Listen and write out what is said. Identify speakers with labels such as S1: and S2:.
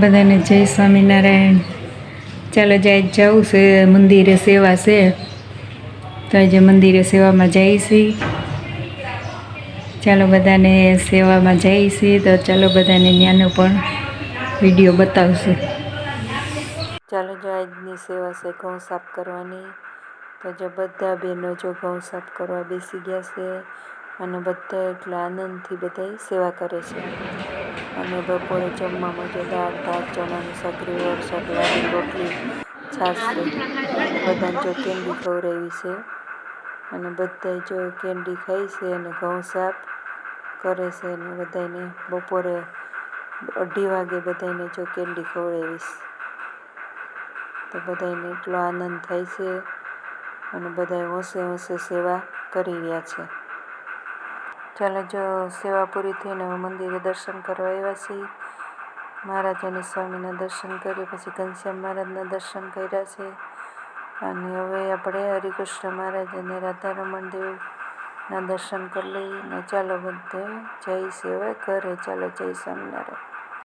S1: બધાને જય સ્વામિનારાયણ. ચાલો જવું છે મંદિરે, સેવા છે તો આજે મંદિરે સેવામાં જઈશી. ચાલો બધાને સેવામાં જઈશી તો ચાલો બધાને ત્યાંનો પણ વિડીયો બતાવશું. ચાલો જો આજની સેવા છે ઘઉં સાફ કરવાની. તો જો બધા બહેનો જો ઘઉં સાફ કરવા બેસી ગયા છે અને બધા એટલા આનંદથી બધા સેવા કરે છે. અને બપોરે જમવામાં જો દાળ ભાત, ચણાનું શાક, રીંગણ શાક, લાડુ, રોટલી, છાશ છે. બધાને જો કેન્ડી ખવડાવી છે અને બધા જો કેન્ડી ખાય છે અને ઘઉં સાફ કરે છે. અને બધાને બપોરે 2:30 વાગે બધાને જો કેન્ડી ખવડાવીશ તો બધાને એટલો આનંદ થાય છે અને બધા હોંશે હોંશે સેવા કરી રહ્યા છે. ચાલો જો સેવા પૂરી થઈને મંદિરે દર્શન કરવા આવ્યા છીએ. મહારાજ અને સ્વામીના દર્શન કરી પછી ઘનશ્યામ મહારાજના દર્શન કર્યા છે. અને હવે આપણે હરિકૃષ્ણ મહારાજ અને રાધારમણ દેવના દર્શન કરી લઈએ. ને ચાલો બધે જઈશું હવે ઘરે. ચાલો જય સ્વામિનારાયણ.